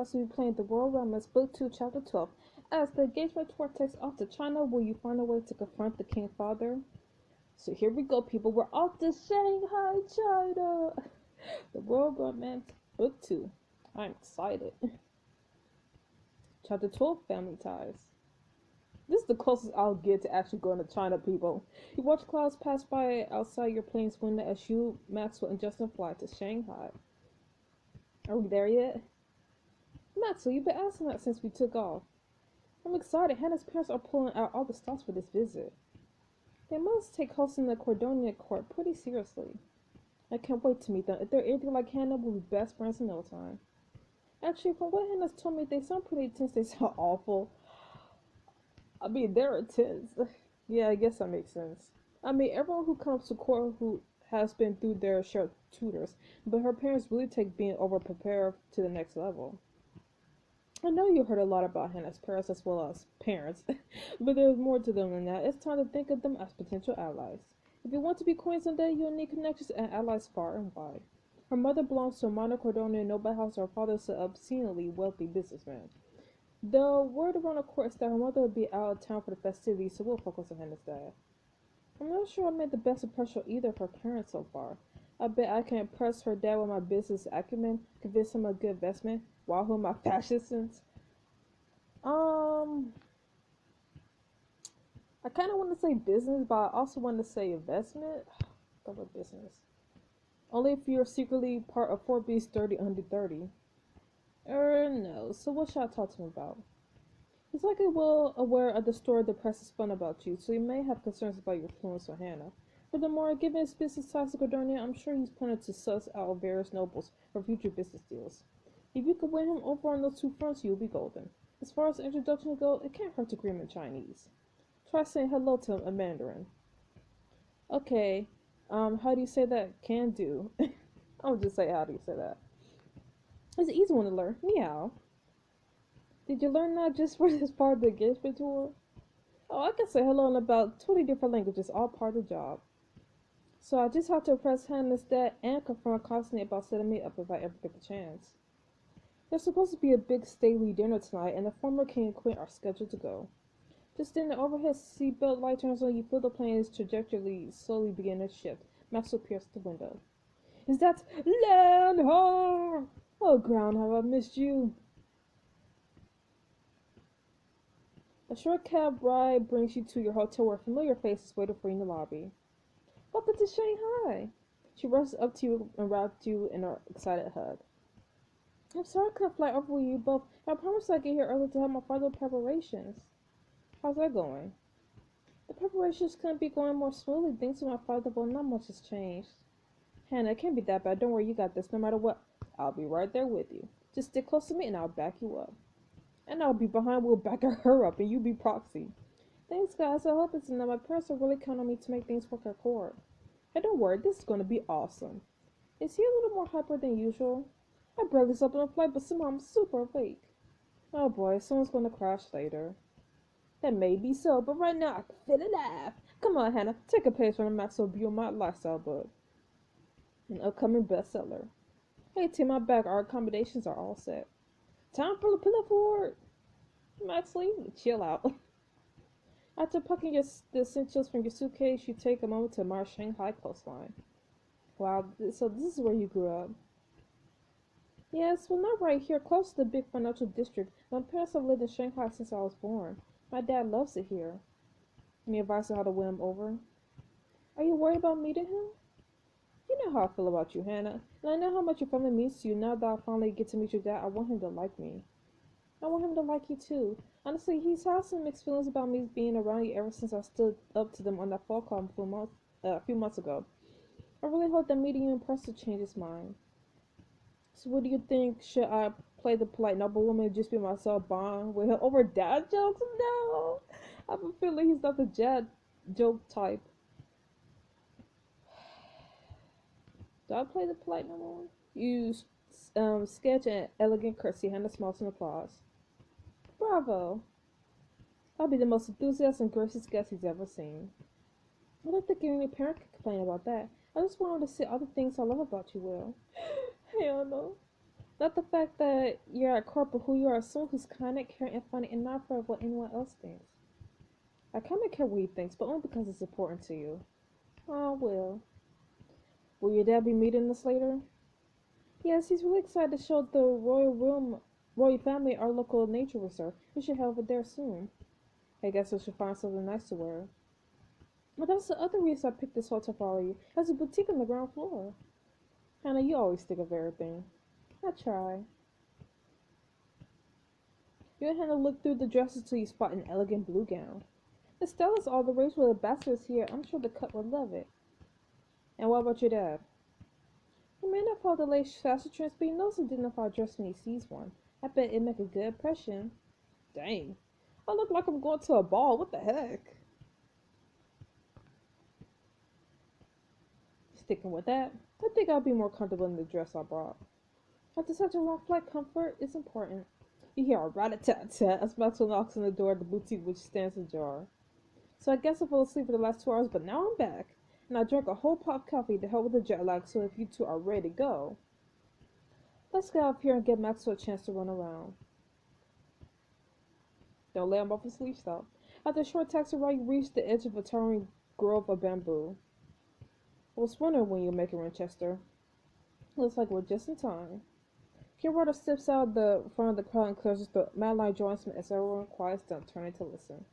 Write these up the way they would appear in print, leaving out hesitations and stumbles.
class will be playing The Royal Romance Book 2, Chapter 12. As the engagement tour takes off to China, will you find a way to confront the King Father? So here we go, people. We're off to Shanghai, China. The Royal Romance Book 2. I'm excited. Chapter 12, Family Ties. This is the closest I'll get to actually going to China, people. You watch clouds pass by outside your plane's window as you, Maxwell, and Justin fly to Shanghai. Are we there yet? Maxwell, you've been asking that since we took off. I'm excited. Hannah's parents are pulling out all the stops for this visit. They must take hosting the Cordonia court pretty seriously. I can't wait to meet them. If they're anything like Hannah, we'll be best friends in no time. Actually, from what Hannah's told me, they sound pretty intense. They sound awful. I mean, they're intense. Yeah, I guess that makes sense. I mean, everyone who comes to court who has been through their share of tutors, but her parents really take being over-prepared to the next level. I know you heard a lot about Hannah's parents as well as parents, but there's more to them than that. It's time to think of them as potential allies. If you want to be queen someday, you'll need connections and allies far and wide. Her mother belongs to a minor Cordonian noble house, her father is an obscenely wealthy businessman. The word around the court is that her mother will be out of town for the festivities, so we'll focus on Hannah's dad. I'm not sure I made the best impression of either of her parents so far. I bet I can impress her dad with my business acumen, convince him a good investment, wahoo my fashion sense. I kind of want to say business, but I also want to say investment. Double business. Only if you're secretly part of Forbes 30 under 30. No. So what should I talk to him about? He's likely well aware of the story the press has spun about you, so he may have concerns about your influence on Hannah. Furthermore, given his business ties to Cordonia, I'm sure he's planning to suss out various nobles for future business deals. If you could win him over on those two fronts, you'll be golden. As far as introduction goes, it can't hurt to greet him in Chinese. Try saying hello to him in Mandarin. Okay, how do you say that? Can do. I'll just say how do you say that. It's an easy one to learn. Meow. Did you learn that just for this part of the engagement tour? Oh, I can say hello in about 20 different languages, all part of the job. So I just have to impress Hannah's dad and confront constantly about setting me up if I ever get the chance. There's supposed to be a big stately dinner tonight, and the former king and queen are scheduled to go. Just then, the overhead seatbelt light turns on. You feel the plane's trajectory slowly begin to shift. Maxwell peers the window. Is that land ho? Oh, ground, have I missed you? A short cab ride brings you to your hotel where familiar faces waiting for you in the lobby. Welcome to Shanghai. She rushes up to you and wraps you in her excited hug. I'm sorry I couldn't fly over with you both. I promised I'd get here early to help my father with preparations. How's that going? The preparations couldn't be going more smoothly thanks to my father, but not much has changed. Hannah, it can't be that bad. Don't worry, you got this. No matter what, I'll be right there with you. Just stick close to me and I'll back you up. And I'll be behind, we'll back her up, and you be proxy. Thanks, guys. I hope it's enough. My parents are really counting on me to make things work at court. Hey, don't worry, this is going to be awesome. Is he a little more hyper than usual? I barely slept on a flight, but somehow I'm super awake. Oh boy, someone's going to crash later. That may be so, but right now I can feel alive. Come on, Hannah, take a page from the Maxwell Beaumont lifestyle book. An upcoming bestseller. Hey, Tim, my bag. Our accommodations are all set. Time for the pillow fort. Max, leave. Chill out. After packing the essentials from your suitcase, you take a moment to admire Shanghai coastline. Wow, so this is where you grew up. Yes, well, not right here, close to the big financial district. My parents have lived in Shanghai since I was born. My dad loves it here. Any advice on how to win him over? Are you worried about meeting him? You know how I feel about you, Hannah, and I know how much your family means to you. Now that I finally get to meet your dad, I want him to like me. I want him to like you too. Honestly, he's had some mixed feelings about me being around you ever since I stood up to them on that phone call a few months ago. I really hope that meeting you in person will change his mind. So what do you think? Should I play the polite noblewoman and just be myself, bond with him over dad jokes? No! I have a feeling he's not the dad joke type. Do I play the polite noblewoman? You sketch an elegant curtsy, Hannah smiles in applause. Bravo! I'll be the most enthusiastic and gracious guest he's ever seen. I don't think any parent can complain about that. I just want him to see all the things I love about you, Will. Hell no. Not the fact that you're at court, but who you are, someone who's kind, caring, and funny, and not afraid of what anyone else thinks. I kind of care what he thinks, but only because it's important to you. Oh, well. Will your dad be meeting us later? Yes, he's really excited to show the royal family our local nature reserve. We should head over there soon. I guess I should find something nice to wear. But that's the other reason I picked this hotel for all of you. It has a boutique on the ground floor. Hannah, you always think of everything. I try. You and Hannah look through the dresses till you spot an elegant blue gown. The style is all the rage with ambassadors here. I'm sure the cut would love it. And what about your dad? He may not follow the latest fashion trends, but he knows a dignified dress when he sees one. I bet it'd make a good impression. Dang. I look like I'm going to a ball. What the heck? Sticking with that, I think I'll be more comfortable in the dress I brought. After such a long flight, comfort is important. You hear a rat-a-tat-tat as Maxwell knocks on the door of the boutique, which stands ajar. So I guess I fell asleep for the last 2 hours, but now I'm back. And I drank a whole pot of coffee to help with the jet lag, so if you two are ready to go, let's get out of here and give Maxwell a chance to run around. Don't lay him off his sleep stop. After a short taxi ride, you reach the edge of a towering grove of bamboo. I was wondering when you'll make it, Winchester. Looks like we're just in time. Keyboarder steps out the front of the crowd and clears the Madeline joins me as everyone quiets down, turning to listen.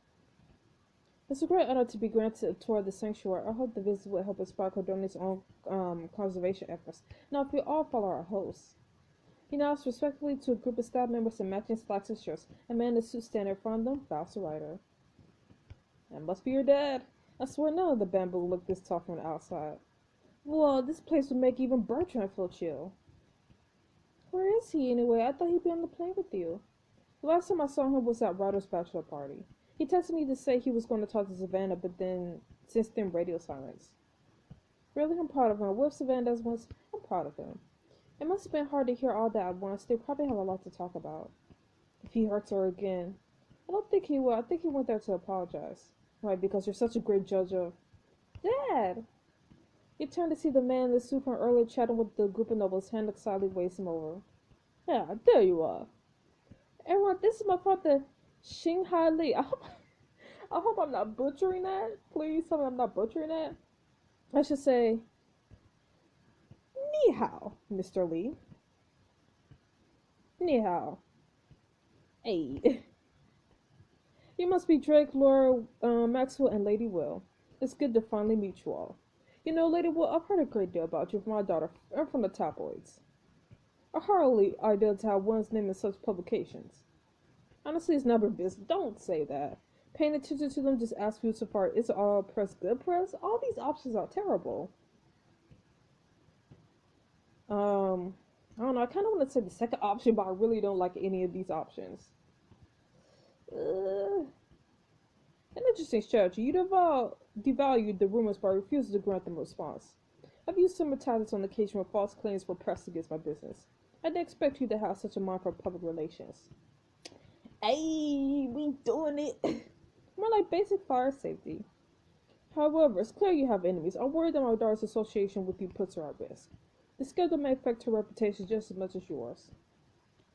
It's a great honor to be granted a tour of the sanctuary. I hope the visit will help inspire Cordoni's own conservation efforts. Now, if we all follow our hosts. He nods respectfully to a group of staff members in matching slacks and shirts. A man in a suit standing in front of them bows to Ryder. That must be your dad. I swear none of the bamboo looked this tall from the outside. Well, this place would make even Bertrand feel chill. Where is he anyway? I thought he'd be on the plane with you. The last time I saw him was at Ryder's bachelor party. He texted me to say he was going to talk to Savannah, but since then, radio silence. Really, I'm proud of him. What if Savannah does once? I'm proud of him. It must have been hard to hear all that at once. They probably have a lot to talk about. If he hurts her again. I don't think he will. I think he went there to apologize. Right, because you're such a great judge of... Dad! You turn to see the man in the suit from earlier chatting with the group of nobles. Hand excitedly waves him over. Yeah, there you are. Everyone, this is my father, Shanghai Li. I hope I'm not butchering that. Please tell me I'm not butchering that. I should say, Ni hao, Mr. Li. Ni hao. Hey. You must be Drake, Laura, Maxwell, and Lady Will. It's good to finally meet you all. You know, Lady Will, I've heard a great deal about you from my daughter and from the tabloids. A hardly idea to have one's name in such publications. Honestly, it's never business. Don't say that. Paying attention to them just asks you so far. Is all press good press? All these options are terrible. I don't know. I kind of want to say the second option, but I really don't like any of these options. An interesting strategy. You devalued the rumors by refusing to grant them a response. I've used similar tactics on occasion when false claims were pressed against my business. I didn't expect you to have such a mind for public relations. Hey, we doing it. More like basic fire safety. However, it's clear you have enemies. I'm worried that my daughter's association with you puts her at risk. The scandal may affect her reputation just as much as yours.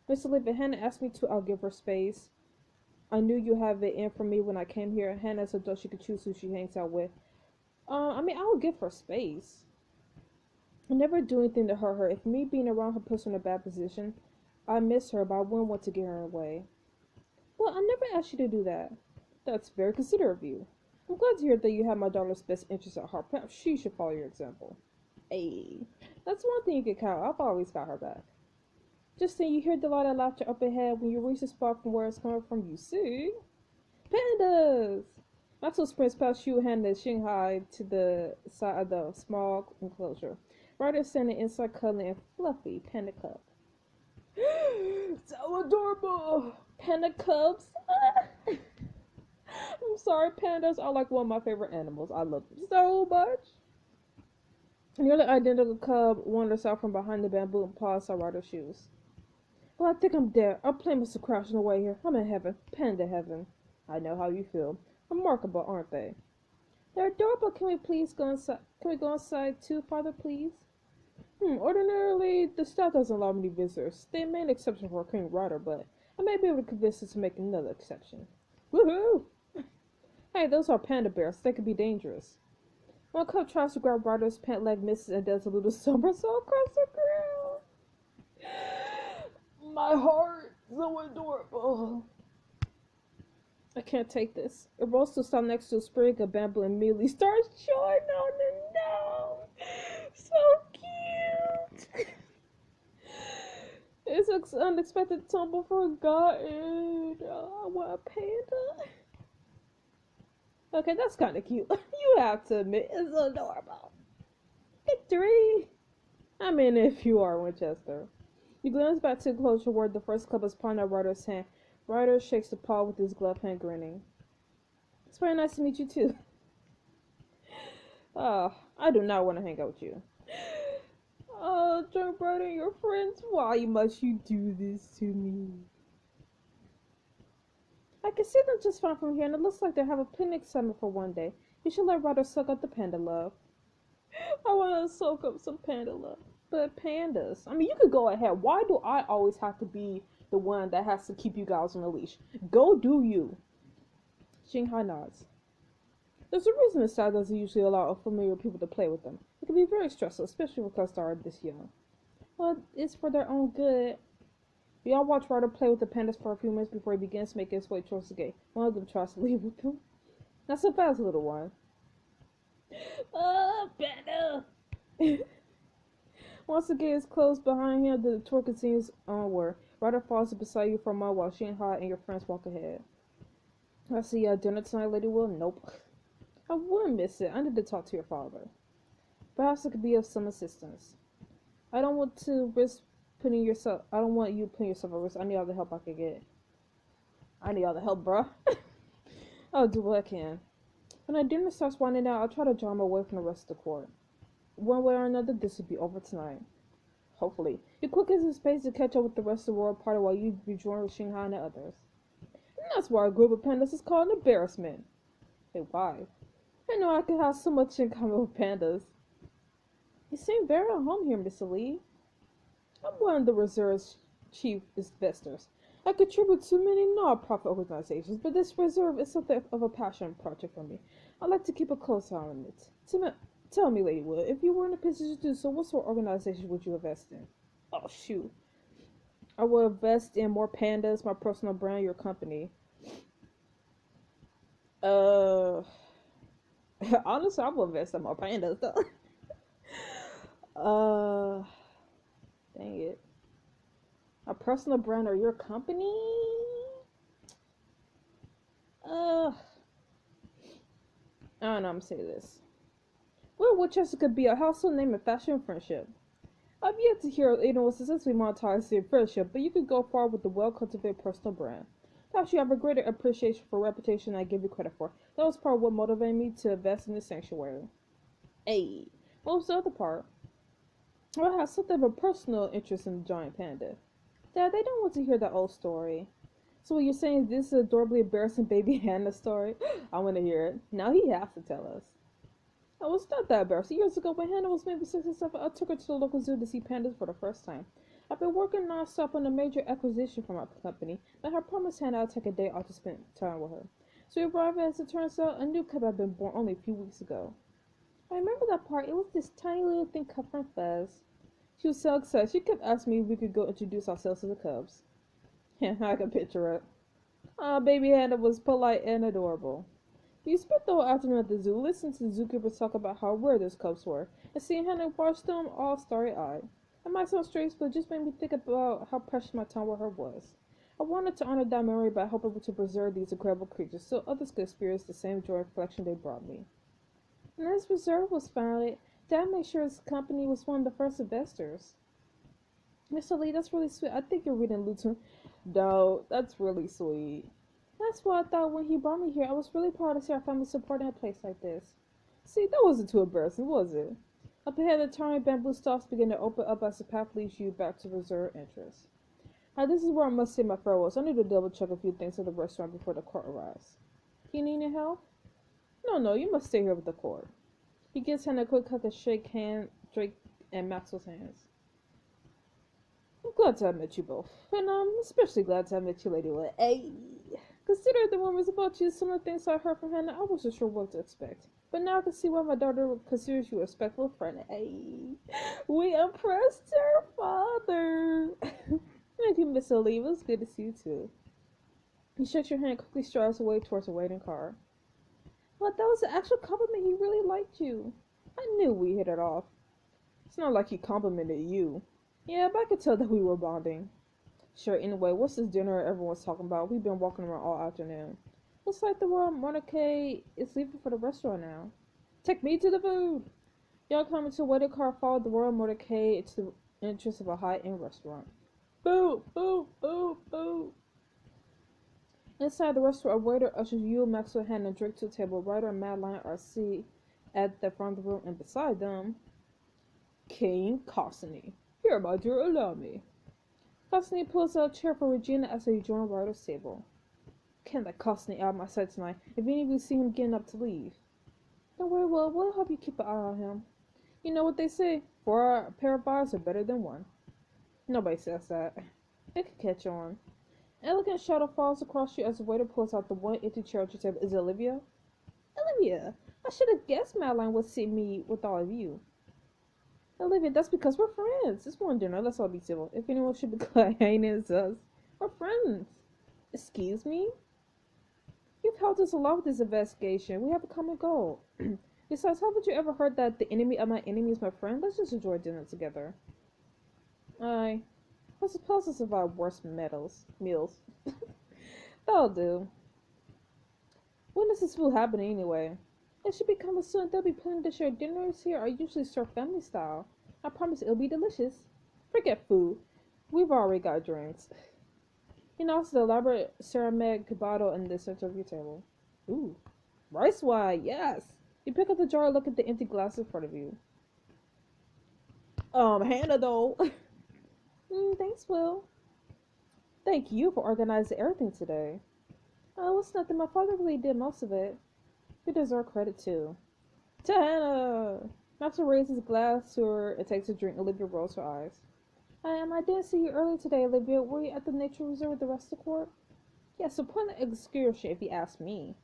Mr. Lee, if Hannah asked me to, I'll give her space. I knew you have it in for me when I came here. Hannah's a adult, she could choose who she hangs out with. I will give her space. I never do anything to hurt her. If me being around her puts her in a bad position, I miss her, but I wouldn't want to get her away. Well, I never asked you to do that. That's very considerate of you. I'm glad to hear that you have my daughter's best interests at heart. Perhaps she should follow your example. Hey, that's one thing you can count. I've always got her back. Just then you hear the light of laughter up ahead. When you reach the spot from where it's coming from, you see PANDAS! Maxwell sprints past you, handing Shanghai to the side of the small enclosure. Ryder standing inside cuddling a fluffy panda cub. So adorable! Panda cubs! I'm sorry, pandas are like one of my favorite animals. I love them so much. Nearly identical cub wanders out from behind the bamboo and paws on Ryder's shoes. Well, I think I'm dead. Our plane must have crashed on the way here. I'm in heaven. Panda heaven. I know how you feel. Remarkable, aren't they? They're adorable. Can we please go inside? Can we go inside too, Father, please? Ordinarily, the staff doesn't allow many visitors. They made an exception for a King Rider, but I may be able to convince them to make another exception. Woohoo! Hey, those are panda bears. They could be dangerous. One cub tries to grab Ryder's pant leg, misses, and does a little somersault across the ground. My heart, so adorable. I can't take this. It rolls to stop next to a sprig of bamboo and immediately starts chewing on the nose. So cute. It's an unexpected tumble forgotten. Oh, I want a panda. Okay, that's kind of cute. You have to admit, it's adorable. Victory! I mean, if you are Winchester. You glance back to the closure where the first club is pawned at Ryder's hand. Ryder shakes the paw with his glove hand, grinning. It's very nice to meet you, too. I do not want to hang out with you. Oh, John Ryder and your friends, why must you do this to me? I can see them just fine from here, and it looks like they have a picnic summit for one day. You should let Ryder soak up the panda love. I want to soak up some panda love. But pandas, I mean, you could go ahead. Why do I always have to be the one that has to keep you guys on a leash? Go do you. Shanghai nods. There's a reason the style doesn't usually allow unfamiliar people to play with them. It can be very stressful, especially because they are this young. Well, it's for their own good. We all watch Ryder play with the pandas for a few minutes before he begins making his way towards the gate. One of them tries to leave with him. Not so fast, little one. Oh, panda! Once the gate is closed behind him, the tour continues onward. Ryder falls beside you for a moment while Shanghai and your friends walk ahead. I see you at dinner tonight, Lady Will? Nope. I wouldn't miss it. I need to talk to your father. Perhaps it could be of some assistance. I don't want you putting yourself at risk. I need all the help I can get. I need all the help, bruh. I'll do what I can. When our dinner starts winding down, I'll try to draw him away from the rest of the court. One way or another, this will be over tonight. Hopefully. He quickens his pace to catch up with the rest of the world party while you rejoin with Shanghai and the others. And that's why a group of pandas is called an embarrassment. Hey, why? I know I could have so much in common with pandas. You seem very at home here, Mr. Lee. I'm one of the Reserve's chief investors. I contribute to many non-profit organizations, but this reserve is something of a passion project for me. I'd like to keep a close eye on it. Tell me, Lady Wood, if you were in a position to do so, what sort of organization would you invest in? Oh, shoot. I will invest in more pandas, my personal brand, your company. Honestly, I will invest in more pandas, though. Dang it. A personal brand or your company? I don't know, I'm gonna say this. Well, Winchester could be a household name in fashion friendship. I've yet to hear anyone was successfully monetize their friendship, but you could go far with a well-cultivated personal brand. Perhaps you have a greater appreciation for reputation than I give you credit for. That was part of what motivated me to invest in the sanctuary. Hey, what was the other part? Well, I have something of a personal interest in the giant panda. Dad, they don't want to hear that old story. So what you're saying, this is an adorably embarrassing baby Hannah story? I want to hear it. Now he has to tell us. Oh, it's not that embarrassing. Years ago, when Hannah was maybe 6 or 7, I took her to the local zoo to see pandas for the first time. I've been working non-stop on a major acquisition for my company, but I promised Hannah I'd take a day off to spend time with her. So we arrived, as it turns out, a new cub had been born only a few weeks ago. I remember that part. It was this tiny little thing cut from Fez. She was so excited. She kept asking me if we could go introduce ourselves to the cubs. Yeah, I can picture it. Baby Hannah was polite and adorable. We spent the whole afternoon at the zoo, listening to the zookeepers talk about how rare those cubs were, and seeing Hannah watch them all starry-eyed. It might sound strange, but it just made me think about how precious my time with her was. I wanted to honor that memory by helping to preserve these incredible creatures so others could experience the same joy and reflection they brought me. And as reserve was founded, Dad made sure his company was one of the first investors. Mr. Lee, that's really sweet. I think you're reading Luton. No, that's really sweet. That's what I thought when he brought me here. I was really proud to see our family supporting a place like this. See, that wasn't too embarrassing, was it? Up ahead, the tiny bamboo stalks begin to open up as the path leads you back to reserve entrance. Now, this is where I must say my farewells. I need to double check a few things at the restaurant before the court arrives. Do you need any help? No, you must stay here with the court. He gives Hannah a quick hug and in Maxwell's hands. I'm glad to have met you both, and I'm especially glad to have met you, Lady Wood. Hey, considering the rumors about you, some of the things I heard from Hannah, I wasn't sure what to expect. But now I can see why my daughter considers you a respectful friend. Hey, we impressed her father. Thank you, Miss Olive. It was good to see you too. He shook your hand, quickly strides away towards a waiting car. Well, that was an actual compliment. He really liked you. I knew we hit it off. It's not like he complimented you. Yeah, but I could tell that we were bonding. Sure, anyway, what's this dinner everyone's talking about? We've been walking around all afternoon. Looks like the Royal Monarchy is leaving for the restaurant now. Take me to the food! Y'all come into a waiting car, followed the Royal Motorcade to the entrance of a high-end restaurant. Boo! Boo! Boo! Boo! Inside the restaurant, a waiter ushers you, Maxwell, hand a drink to the table. Ryder and Madeline are seated at the front of the room, and beside them, King Costney. Here, my dear, allow me. Costney pulls out a chair for Regina as they join Ryder's table. Can't let Costney out of my sight tonight. If any of you see him getting up to leave. Don't worry, Will. We'll help you keep an eye on him. You know what they say, 4 pair of eyes are better than 1. Nobody says that. It could catch on. An elegant shadow falls across you as the waiter pulls out the one empty chair at your table. Is it Olivia? Olivia! I should have guessed Madeline would see me with all of you. Olivia, that's because we're friends. It's one dinner. Let's all be civil. If anyone should be complaining, it's us. We're friends. Excuse me? You've helped us a lot with this investigation. We have a common goal. Besides, haven't you ever heard that the enemy of my enemy is my friend? Let's just enjoy dinner together. I suppose to survive worse meals. That'll do. When does this food happen anyway? It should be coming soon. There'll be plenty to share. Dinners here are usually served family style. I promise it'll be delicious. Forget food. We've already got drinks. You know, it's the elaborate ceramic bottle in the center of your table. Ooh. Rice wine, yes. You pick up the jar and look at the empty glass in front of you. Hannah though. Thanks, Will. Thank you for organizing everything today. Oh, it's nothing. My father really did most of it. You deserve credit too. To Hannah! Maxwell raises his glass to her and takes a drink. Olivia rolls her eyes. I didn't see you earlier today, Olivia. Were you at the nature reserve with the rest of the court? Yes, a point of excursion, if you ask me.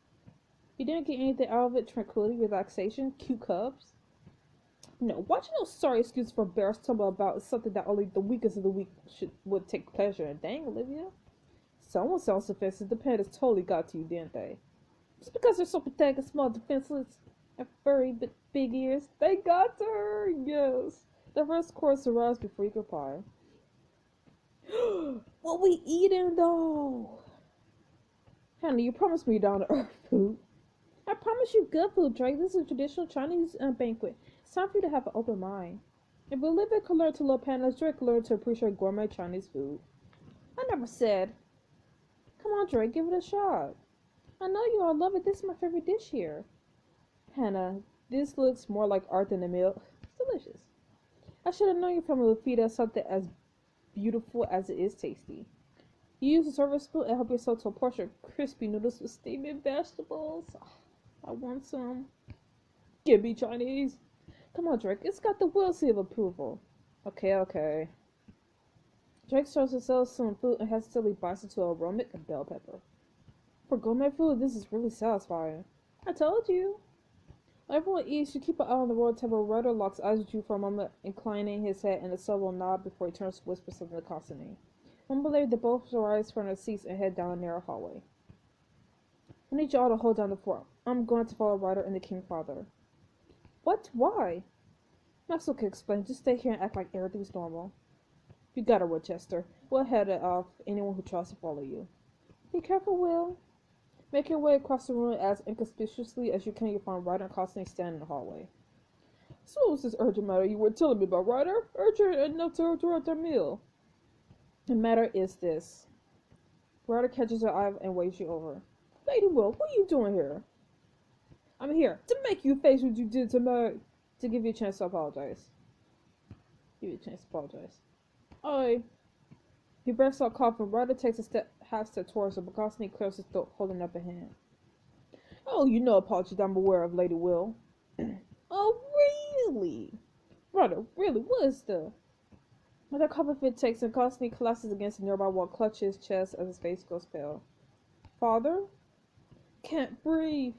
You didn't get anything out of it? Tranquility, relaxation, cute cubs? No, watching no sorry excuse for bears tumble about is something that only the weakest of the weak would take pleasure in. Dang, Olivia. Someone sounds defensive. The pandas totally got to you, didn't they? Just because they're so pathetic and small, defenseless, and furry but big ears, they got to her, yes. The first course arrives before you can reply. What we eating though? Hannah, you promised me down to earth food. I promise you good food, Drake. This is a traditional Chinese banquet. It's time for you to have an open mind. If Olivia could learn to love pandas, Drake could learn to appreciate gourmet Chinese food. I never said. Come on, Drake, give it a shot. I know you all love it. This is my favorite dish here. Hannah, this looks more like art than a meal. It's delicious. I should have known your family would feed us something as beautiful as it is tasty. You use a serving spoon and help yourself to a portion of crispy noodles with steaming vegetables. I want some. Give me Chinese. Come on, Drake. It's got the will seal of approval. Okay. Drake starts to sell some food and hesitantly bites into a aromatic bell pepper. For gourmet food, this is really satisfying. I told you. While everyone eats, you keep an eye on the royal table. Ryder locks eyes with you for a moment, inclining his head in a subtle nod before he turns to whisper something to Constantine. One believes they both rise from their seats and head down a narrow hallway. I need you all to hold down the fort. I'm going to follow Ryder and the King Father. What? Why? Maxwell can explain. Just stay here and act like everything's normal. You got it, Winchester. We'll head it off anyone who tries to follow you. Be careful, Will. Make your way across the room as inconspicuously as you can. You'll find Ryder and Constantine standing in the hallway. So what was this urgent matter you were telling me about, Ryder? Urgent enough to interrupt our meal. The matter is this. Ryder catches her eye and waves you over. Lady Will, what are you doing here? I'm here to make you face what you did to me. To give you a chance to apologize. He bursts out coughing. Ryder takes a half step towards her, but Constantine clears his throat, holding up a hand. Oh, you know apology that I'm aware of, Lady Will. Oh, really? Brother, really, what is the... Another couple fit takes and constantly collapses against the nearby wall, clutches his chest as his face goes pale. Father? Can't breathe.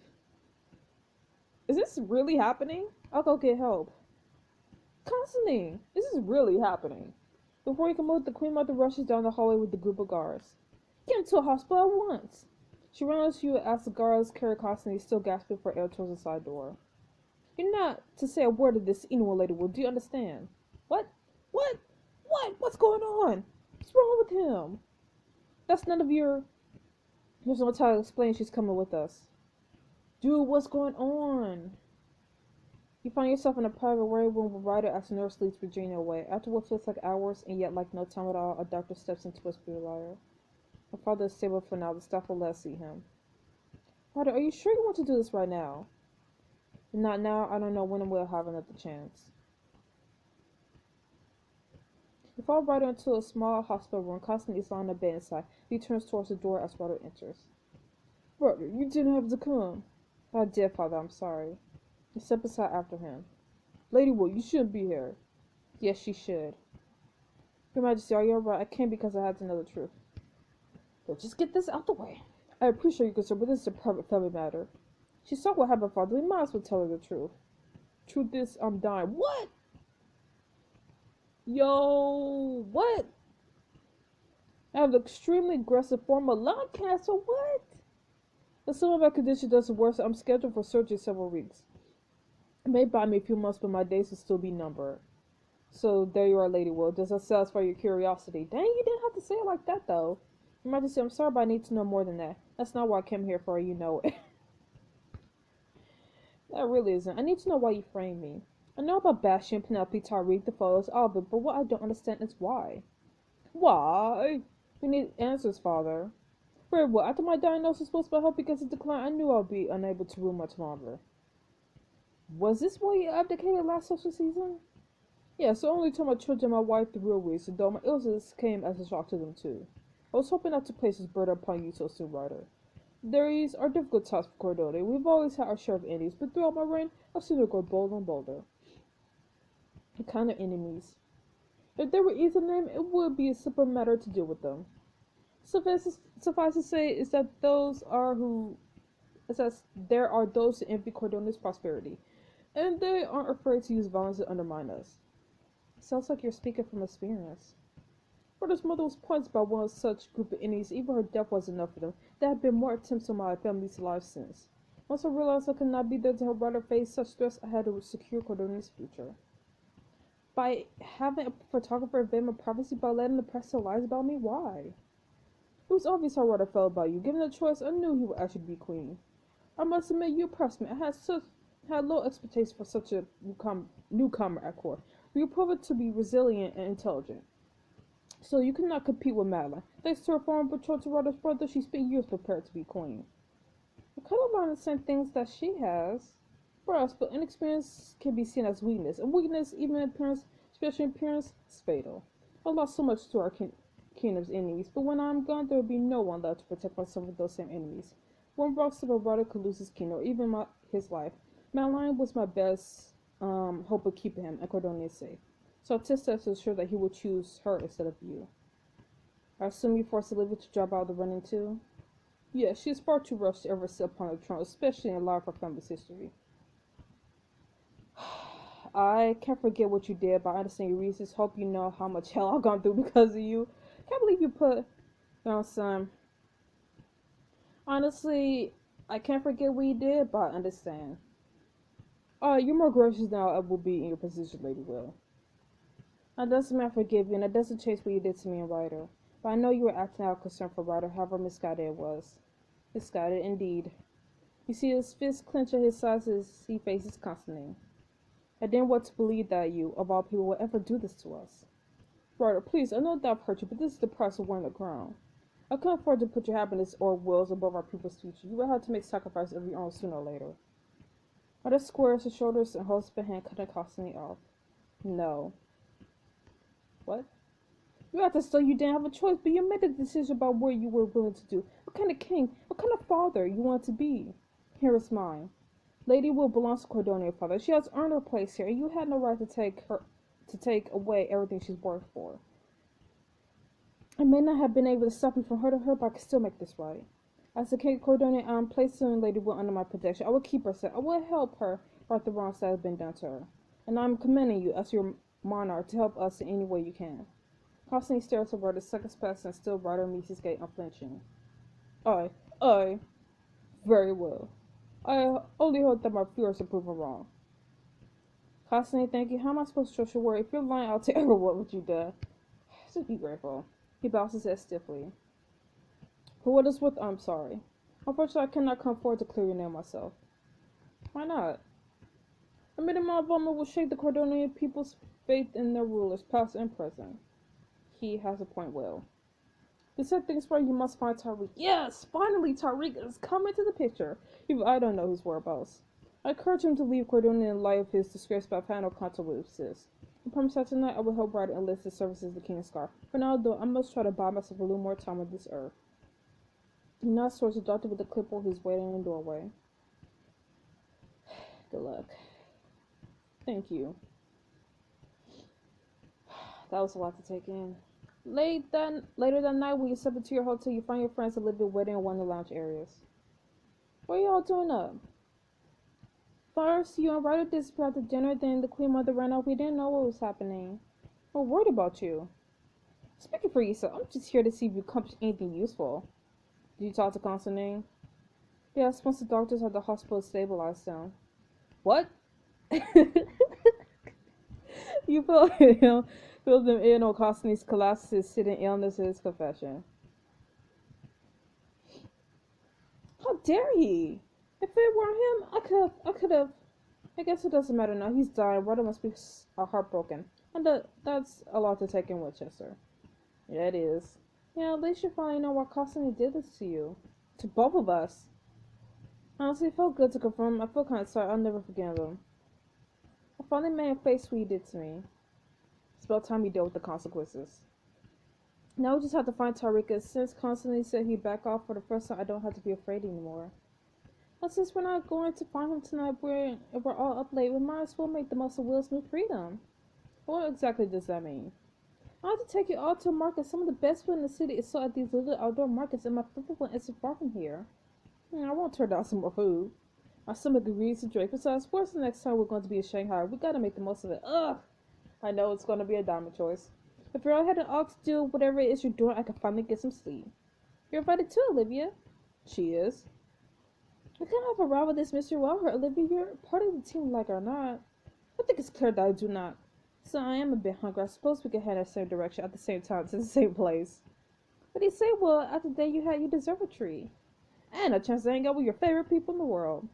Is this really happening? I'll go get help. Constantine, this is really happening. Before he can move, the Queen Mother rushes down the hallway with the group of guards. Get into a hospital at once. She runs to you as the guards carry Constantine, still gasping for air, towards the side door. You're not to say a word of this to anyone, Lady Will. Do you understand? What? What? What? What's going on? What's wrong with him? That's none of your... There's no time to explain. She's coming with us. Dude, what's going on? You find yourself in a private waiting room with Ryder as the nurse leads Virginia away. After what feels like hours and yet like no time at all, a doctor steps into a spirit. Her father is stable for now. The staff will let us see him. Ryder, are you sure you want to do this right now? Not now. I don't know when we'll have another chance. You follow Ryder into a small hospital room. Constantine is lying in a bed inside. He turns towards the door as Ryder enters. Ryder, you didn't have to come. I did, Father. I'm sorry. You step aside after him. Lady Will, you shouldn't be here. Yes, she should. Your Majesty, are you alright? I came because I had to know the truth. But just get this out the way. I appreciate your concern, but this is a private family matter. She saw what happened, Father. We might as well tell her the truth. Truth is, I'm dying. What? Yo, what? I have an extremely aggressive form of lung cancer. What? Assuming my condition doesn't worsen, I'm scheduled for surgery several weeks. It may buy me a few months, but my days will still be numbered. So there you are, Lady Will. Does that satisfy your curiosity? Dang, you didn't have to say it like that, though. Your Majesty, I'm sorry, but I need to know more than that. That's not what I came here for, you know it. That really isn't. I need to know why you framed me. I know about Bastion, Penelope, Tyreek, the photos, all of it, but what I don't understand is why. Why? We need answers, Father. Very well. After my diagnosis was my health because of decline, I knew I would be unable to rule much longer. Was this why you abdicated last social season? Yes, I only told my children and my wife the real reason, though my illness came as a shock to them too. I was hoping not to place this burden upon you so soon, Ryder. These are difficult times for Cordone. We've always had our share of enemies, but throughout my reign, I've seen her grow bolder and bolder. The kind of enemies. If they were easy to name, it would be a simple matter to deal with them. Suffice to say is that there are those who envy Cordone's prosperity, and they aren't afraid to use violence to undermine us. Sounds like you're speaking from experience. Brother's mother was pointed by one such group of enemies. Even her death was enough for them. There have been more attempts on my family's life since. Once I realized I could not be there to help Ryder face such stress, I had to secure Cordone's future. By having a photographer invade my privacy, by letting the press tell lies about me? Why? It was obvious how Ryder felt about you. Given the choice, I knew he would actually be queen. I must admit, you impressed me. I had low expectations for such a newcomer at court. You were proven to be resilient and intelligent. So you could not compete with Madeline. Thanks to her former betrothed to Ryder's brother, she spent years prepared to be queen. I could have learned the same things that she has. Perhaps, but inexperience can be seen as weakness. And weakness, even in appearance, especially in appearance, is fatal. I lost so much to our kingdom's enemies, but when I'm gone, there will be no one left to protect myself from those same enemies. One Brock said a Ryder could lose his kingdom, or even his life. Madeline was my best hope of keeping him and Cordone safe. So I test to ensure that he will choose her instead of you. I assume you forced Olivia to drop out of the running too? Yes, she is far too rushed to ever sit upon the throne, especially in light of her family's history. I can't forget what you did, but I understand your reasons. Hope you know how much hell I've gone through because of you. Can't believe you put down son. Honestly, I can't forget what you did, but I understand. You're more gracious now I will be in your position, Lady Will. That doesn't mean I forgive you, and that doesn't change what you did to me and Ryder. But I know you were acting out of concern for Ryder, however misguided it was. Misguided indeed. You see his fist clench at his sides as he faces Constantine. I didn't want to believe that you, of all people, would ever do this to us. Ryder, please, I know that I've hurt you, but this is the price of wearing the crown. I can't afford to put your happiness or wills above our people's future. You will have to make sacrifices of your own sooner or later. Ryder squares his shoulders and holds the hand, cutting Constantine off. No. What? You have to say you didn't have a choice, but you made a decision about what you were willing to do. What kind of king, what kind of father you want to be. Here is mine. Lady Will belongs to Cordelia, father. She has earned her place here, and you had no right to take away everything she's worked for. I may not have been able to stop you from hurting her, but I can still make this right. As the king of Cordonia, I am placing Lady Will under my protection. I will keep her safe. I will help her right the wrongs that have been done to her. And I am commending you as your monarch to help us in any way you can. Constantly stares over the seconds pass and still Ryder meets his gate unflinching. I, very well. I only hope that my viewers approve of wrong. Constantly, thank you. How am I supposed to trust your word? If you're lying, I'll tell her what you did. Just be grateful. He bows his head stiffly. For what it's worth, I'm sorry. Unfortunately, I cannot come forward to clear your name myself. Why not? Admitting my involvement will shake the Cordonian people's faith in their rulers, past and present. He has a point well. To set things right, you must find Tariq. Yes! Finally, Tariq is coming to the picture. Even I don't know his whereabouts. I encourage him to leave Cordonia in light of his disgrace, but I've had no contact with his. I promise that tonight I will help Ryder enlist his services of the King's Guard. For now, though, I must try to buy myself a little more time on this earth. He nods towards the doctor with the clipboard who's waiting in the doorway. Good luck. Thank you. That was a lot to take in. Later that night, when you step into your hotel, you find your friends Olivia waiting in one of the lounge areas. What are y'all doing up? First, you and Ryder disappeared after dinner, then the Queen Mother ran out. We didn't know what was happening. We're worried about you. Speaking for yourself, I'm just here to see if you accomplished anything useful. Did you talk to Constantine? Yes, once the doctors at the hospital stabilized him. What? You filled them in on Constantine's collapse, his sitting illness, his confession. How dare he? If it weren't him, I could have. I guess it doesn't matter now. He's dying. Ryder must be heartbroken. And that's a lot to take in, Winchester. Yeah, it is. Yeah, at least you finally know why Constantine did this to you. To both of us. Honestly, it felt good to confirm. I feel kind of sorry. I'll never forgive him. I finally made him face what he did to me. It's about time he dealt with the consequences. Now we just have to find Tariq. Since Constantine said he'd back off for the first time, I don't have to be afraid anymore. But since we're not going to find him tonight, we're all up late, we might as well make the most of Will's new freedom. What exactly does that mean? I have to take you all to a market. Some of the best food in the city is sold at these little outdoor markets, and my favorite one isn't far from here. I won't turn down some more food. My stomach agrees to drink. Besides, where's the next time we're going to be in Shanghai? We gotta make the most of it. Ugh! I know it's gonna be a diamond choice. If you're all headed off to do whatever it is you're doing, I can finally get some sleep. You're invited too, Olivia. She is. I can't have a row with this Mr. Walker. Olivia, you're part of the team, like or not. I think it's clear that I do not. So I am a bit hungry. I suppose we could head in the same direction at the same time to the same place. What do you say? Well, after the day you had, you deserve a treat. And a chance to hang out with your favorite people in the world.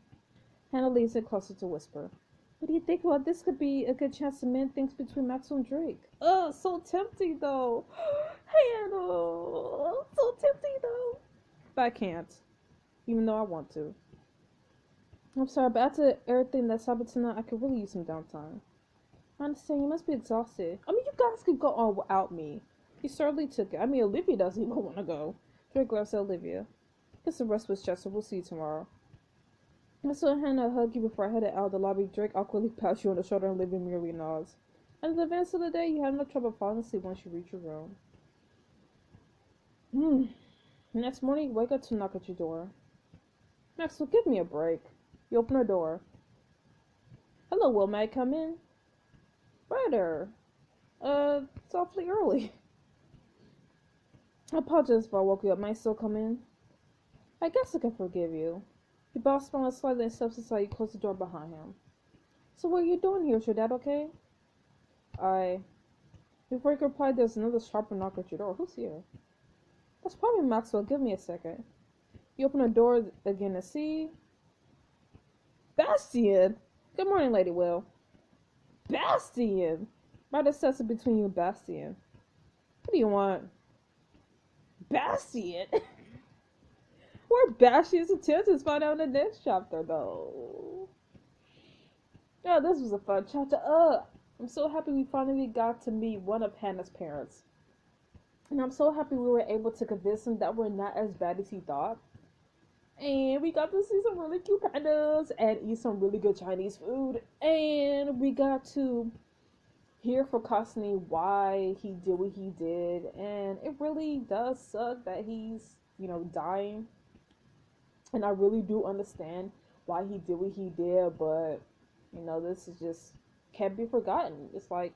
Hannah leans in closer to whisper. What do you think? Well, this could be a good chance to mend things between Maxwell and Drake. Ugh, so tempting though. Hannah, so tempting though. But I can't, even though I want to. I'm sorry, but after everything that's happened tonight, I could really use some downtime. I understand, you must be exhausted. I mean, you guys could go on without me. You certainly took it. I mean, Olivia doesn't even want to go. Drake glares at Olivia. Get some rest with Chester. We'll see you tomorrow. I saw Hannah hug you before I headed out of the lobby. Drake awkwardly pats you on the shoulder and Olivia merely nods. At the advance of the day, you have no trouble falling asleep once you reach your room. The next morning, you wake up to knock at your door. Maxwell, give me a break. You open her door. Hello, Will, may I come in? Ryder. It's awfully early. I apologize if I woke you up. May I still come in? I guess I can forgive you. He bows smiling slightly and steps aside. You close the door behind him. So what are you doing here? Is your dad okay? Before you can reply, there's another sharper knock at your door. Who's here? That's probably Maxwell. Give me a second. You open the door again to see... Bastian! Good morning, Lady Will. Bastian! Ryder steps in between you and Bastian. What do you want? Bastian? Where Bastian's intentions find out in the next chapter, though. Oh, this was a fun chapter. I'm so happy we finally got to meet one of Hannah's parents. And I'm so happy we were able to convince him that we're not as bad as he thought. And we got to see some really cute pandas and eat some really good Chinese food. And we got to hear from Costney why he did what he did. And it really does suck that he's, dying. And I really do understand why he did what he did, but this is just can't be forgotten. It's like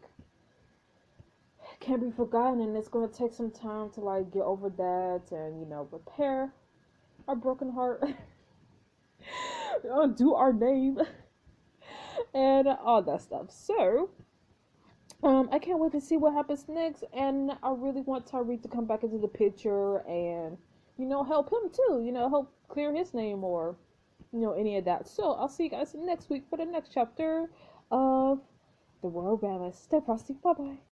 can't be forgotten, and it's gonna take some time to like get over that and repair our broken heart, undo our name, and all that stuff. So, I can't wait to see what happens next, and I really want Tyreek to come back into the picture and help him too. Help clear his name or any of that. So I'll see you guys next week for the next chapter of the Royal Ballads. Stay frosty. Bye bye.